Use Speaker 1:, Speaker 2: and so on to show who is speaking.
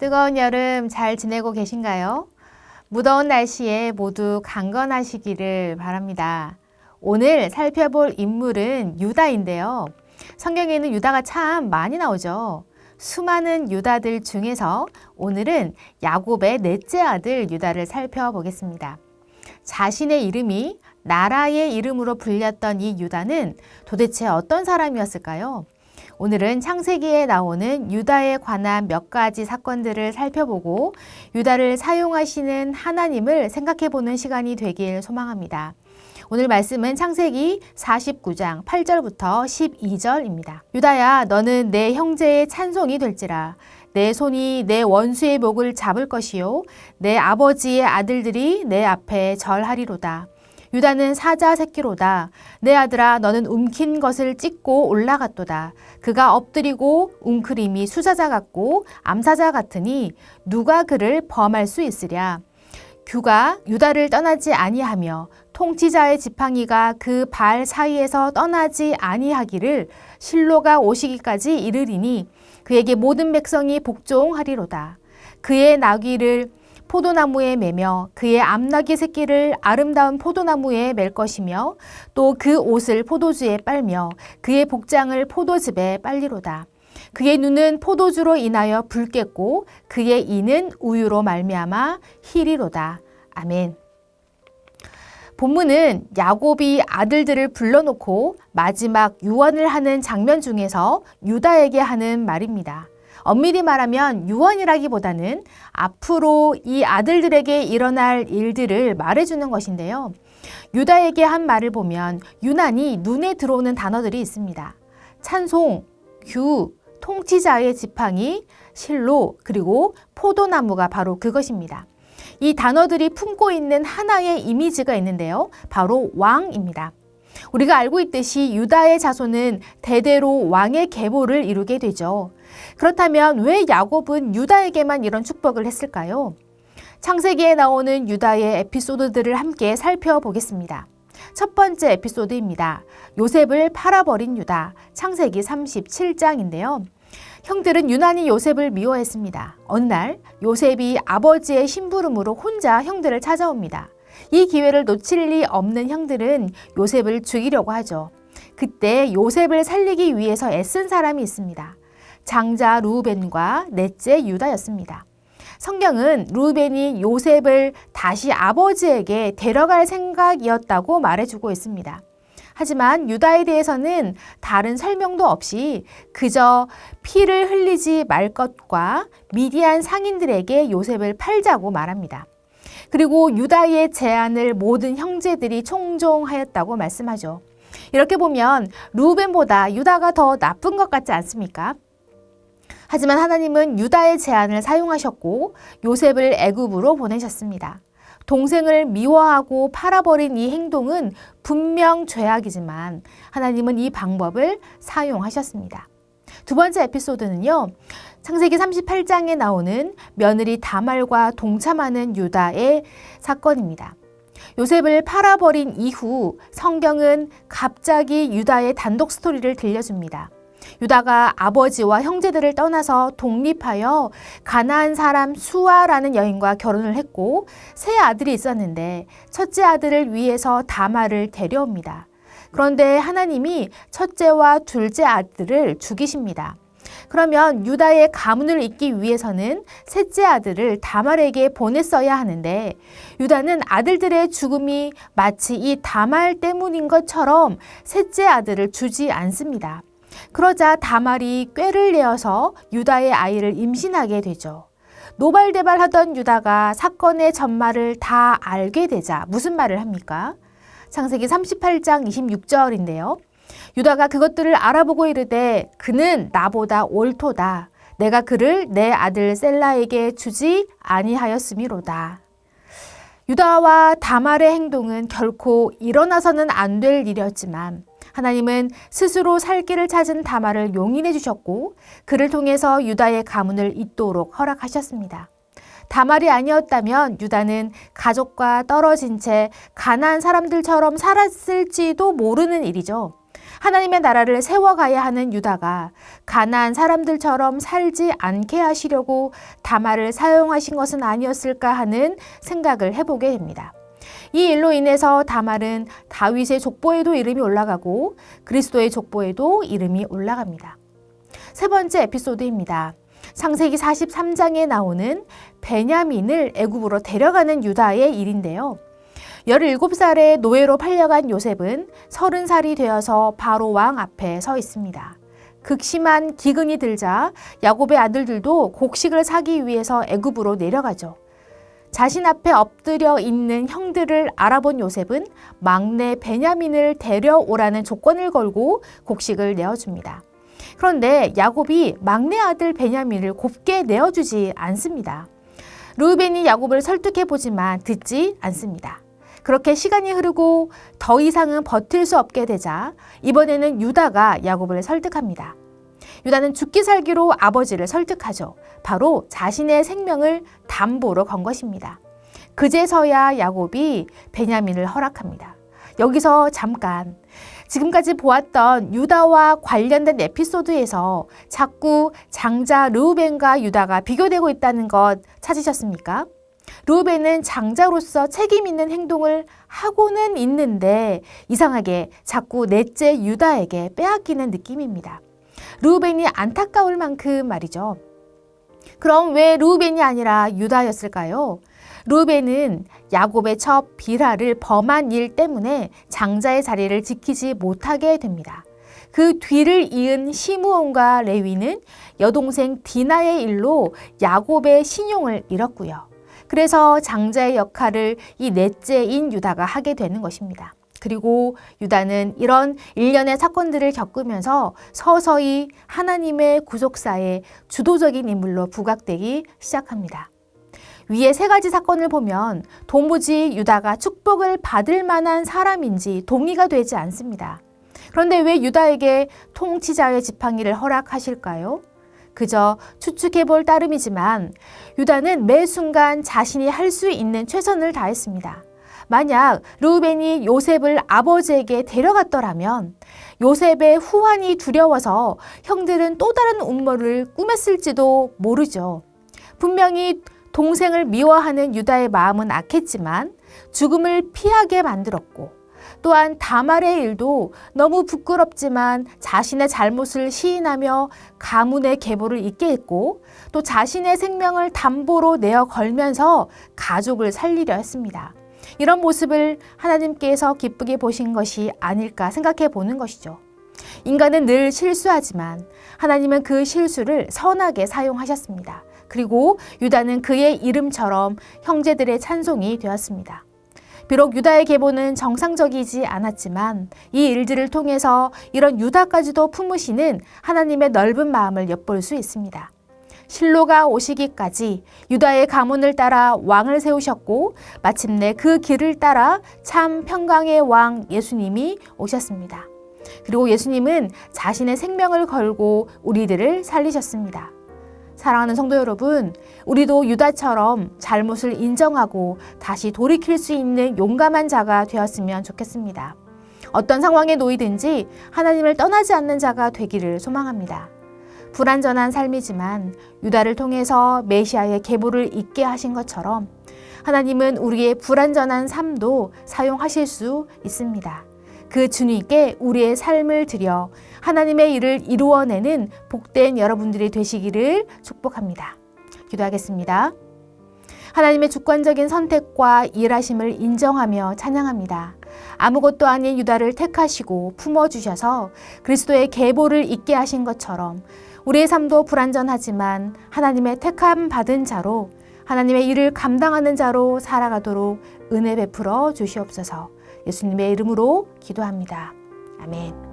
Speaker 1: 뜨거운 여름 잘 지내고 계신가요? 무더운 날씨에 모두 강건하시기를 바랍니다. 오늘 살펴볼 인물은 유다인데요. 성경에는 유다가 참 많이 나오죠. 수많은 유다들 중에서 오늘은 야곱의 넷째 아들 유다를 살펴보겠습니다. 자신의 이름이 나라의 이름으로 불렸던 이 유다는 도대체 어떤 사람이었을까요? 오늘은 창세기에 나오는 유다에 관한 몇 가지 사건들을 살펴보고 유다를 사용하시는 하나님을 생각해보는 시간이 되길 소망합니다. 오늘 말씀은 창세기 49장 8절부터 12절입니다. 유다야, 너는 내 형제의 찬송이 될지라. 내 손이 내 원수의 목을 잡을 것이요 내 아버지의 아들들이 내 앞에 절하리로다. 유다는 사자 새끼로다. 내 아들아, 너는 움킨 것을 찢고 올라갔도다. 그가 엎드리고 웅크림이 수사자 같고 암사자 같으니 누가 그를 범할 수 있으랴. 규가 유다를 떠나지 아니하며 통치자의 지팡이가 그 발 사이에서 떠나지 아니하기를 실로가 오시기까지 이르리니 그에게 모든 백성이 복종하리로다. 그의 나귀를 포도나무에 매며 그의 암나귀 새끼를 아름다운 포도나무에 맬 것이며 또 그 옷을 포도주에 빨며 그의 복장을 포도즙에 빨리로다. 그의 눈은 포도주로 인하여 붉겠고 그의 이는 우유로 말미암아 희리로다. 아멘. 본문은 야곱이 아들들을 불러놓고 마지막 유언을 하는 장면 중에서 유다에게 하는 말입니다. 엄밀히 말하면 유언이라기보다는 앞으로 이 아들들에게 일어날 일들을 말해주는 것인데요. 유다에게 한 말을 보면 유난히 눈에 들어오는 단어들이 있습니다. 찬송, 규, 통치자의 지팡이, 실로, 그리고 포도나무가 바로 그것입니다. 이 단어들이 품고 있는 하나의 이미지가 있는데요. 바로 왕입니다. 우리가 알고 있듯이 유다의 자손은 대대로 왕의 계보를 이루게 되죠. 그렇다면 왜 야곱은 유다에게만 이런 축복을 했을까요? 창세기에 나오는 유다의 에피소드들을 함께 살펴보겠습니다. 첫 번째 에피소드입니다. 요셉을 팔아버린 유다, 창세기 37장인데요. 형들은 유난히 요셉을 미워했습니다. 어느 날 요셉이 아버지의 심부름으로 혼자 형들을 찾아옵니다. 이 기회를 놓칠 리 없는 형들은 요셉을 죽이려고 하죠. 그때 요셉을 살리기 위해서 애쓴 사람이 있습니다. 장자 르우벤과 넷째 유다였습니다. 성경은 르우벤이 요셉을 다시 아버지에게 데려갈 생각이었다고 말해주고 있습니다. 하지만 유다에 대해서는 다른 설명도 없이 그저 피를 흘리지 말 것과 미디안 상인들에게 요셉을 팔자고 말합니다. 그리고 유다의 제안을 모든 형제들이 총종하였다고 말씀하죠. 이렇게 보면 르우벤보다 유다가 더 나쁜 것 같지 않습니까? 하지만 하나님은 유다의 제안을 사용하셨고 요셉을 애굽으로 보내셨습니다. 동생을 미워하고 팔아버린 이 행동은 분명 죄악이지만 하나님은 이 방법을 사용하셨습니다. 두 번째 에피소드는요. 창세기 38장에 나오는 며느리 다말과 동참하는 유다의 사건입니다. 요셉을 팔아버린 이후 성경은 갑자기 유다의 단독 스토리를 들려줍니다. 유다가 아버지와 형제들을 떠나서 독립하여 가나안 사람 수아라는 여인과 결혼을 했고 세 아들이 있었는데 첫째 아들을 위해서 다말을 데려옵니다. 그런데 하나님이 첫째와 둘째 아들을 죽이십니다. 그러면 유다의 가문을 잇기 위해서는 셋째 아들을 다말에게 보냈어야 하는데 유다는 아들들의 죽음이 마치 이 다말 때문인 것처럼 셋째 아들을 주지 않습니다. 그러자 다말이 꾀를 내어서 유다의 아이를 임신하게 되죠. 노발대발하던 유다가 사건의 전말을 다 알게 되자 무슨 말을 합니까? 창세기 38장 26절인데요. 유다가 그것들을 알아보고 이르되 그는 나보다 옳도다. 내가 그를 내 아들 셀라에게 주지 아니하였음이로다. 유다와 다말의 행동은 결코 일어나서는 안 될 일이었지만 하나님은 스스로 살 길을 찾은 다말을 용인해 주셨고 그를 통해서 유다의 가문을 잇도록 허락하셨습니다. 다말이 아니었다면 유다는 가족과 떨어진 채 가나안 사람들처럼 살았을지도 모르는 일이죠. 하나님의 나라를 세워가야 하는 유다가 가나안 사람들처럼 살지 않게 하시려고 다말을 사용하신 것은 아니었을까 하는 생각을 해보게 됩니다. 이 일로 인해서 다말은 다윗의 족보에도 이름이 올라가고 그리스도의 족보에도 이름이 올라갑니다. 세 번째 에피소드입니다. 창세기 43장에 나오는 베냐민을 애굽으로 데려가는 유다의 일인데요. 17살에 노예로 팔려간 요셉은 30살이 되어서 바로 왕 앞에 서 있습니다. 극심한 기근이 들자 야곱의 아들들도 곡식을 사기 위해서 애굽으로 내려가죠. 자신 앞에 엎드려 있는 형들을 알아본 요셉은 막내 베냐민을 데려오라는 조건을 걸고 곡식을 내어줍니다. 그런데 야곱이 막내 아들 베냐민을 곱게 내어주지 않습니다. 르우벤이 야곱을 설득해보지만 듣지 않습니다. 그렇게 시간이 흐르고 더 이상은 버틸 수 없게 되자 이번에는 유다가 야곱을 설득합니다. 유다는 죽기 살기로 아버지를 설득하죠. 바로 자신의 생명을 담보로 건 것입니다. 그제서야 야곱이 베냐민을 허락합니다. 여기서 잠깐 지금까지 보았던 유다와 관련된 에피소드에서 자꾸 장자 르우벤과 유다가 비교되고 있다는 것 찾으셨습니까? 르우벤은 장자로서 책임 있는 행동을 하고는 있는데 이상하게 자꾸 넷째 유다에게 빼앗기는 느낌입니다. 르우벤이 안타까울 만큼 말이죠. 그럼 왜 르우벤이 아니라 유다였을까요? 르우벤은 야곱의 첩 빌하를 범한 일 때문에 장자의 자리를 지키지 못하게 됩니다. 그 뒤를 이은 시므온과 레위는 여동생 디나의 일로 야곱의 신용을 잃었고요. 그래서 장자의 역할을 이 넷째인 유다가 하게 되는 것입니다. 그리고 유다는 이런 일련의 사건들을 겪으면서 서서히 하나님의 구속사의 주도적인 인물로 부각되기 시작합니다. 위에 세 가지 사건을 보면 도무지 유다가 축복을 받을 만한 사람인지 동의가 되지 않습니다. 그런데 왜 유다에게 통치자의 지팡이를 허락하실까요? 그저 추측해볼 따름이지만 유다는 매 순간 자신이 할 수 있는 최선을 다했습니다. 만약 르우벤이 요셉을 아버지에게 데려갔더라면 요셉의 후환이 두려워서 형들은 또 다른 음모를 꾸몄을지도 모르죠. 분명히 동생을 미워하는 유다의 마음은 악했지만 죽음을 피하게 만들었고 또한 다말의 일도 너무 부끄럽지만 자신의 잘못을 시인하며 가문의 계보를 잇게 했고 또 자신의 생명을 담보로 내어 걸면서 가족을 살리려 했습니다. 이런 모습을 하나님께서 기쁘게 보신 것이 아닐까 생각해 보는 것이죠. 인간은 늘 실수하지만 하나님은 그 실수를 선하게 사용하셨습니다. 그리고 유다는 그의 이름처럼 형제들의 찬송이 되었습니다. 비록 유다의 계보는 정상적이지 않았지만 이 일들을 통해서 이런 유다까지도 품으시는 하나님의 넓은 마음을 엿볼 수 있습니다. 실로가 오시기까지 유다의 가문을 따라 왕을 세우셨고 마침내 그 길을 따라 참 평강의 왕 예수님이 오셨습니다. 그리고 예수님은 자신의 생명을 걸고 우리들을 살리셨습니다. 사랑하는 성도 여러분, 우리도 유다처럼 잘못을 인정하고 다시 돌이킬 수 있는 용감한 자가 되었으면 좋겠습니다. 어떤 상황에 놓이든지 하나님을 떠나지 않는 자가 되기를 소망합니다. 불완전한 삶이지만 유다를 통해서 메시아의 계보를 잇게 하신 것처럼 하나님은 우리의 불완전한 삶도 사용하실 수 있습니다. 그 주님께 우리의 삶을 드려 하나님의 일을 이루어내는 복된 여러분들이 되시기를 축복합니다. 기도하겠습니다. 하나님의 주권적인 선택과 일하심을 인정하며 찬양합니다. 아무것도 아닌 유다를 택하시고 품어주셔서 그리스도의 계보를 잇게 하신 것처럼 우리의 삶도 불완전하지만 하나님의 택함 받은 자로 하나님의 일을 감당하는 자로 살아가도록 은혜 베풀어 주시옵소서. 예수님의 이름으로 기도합니다. 아멘.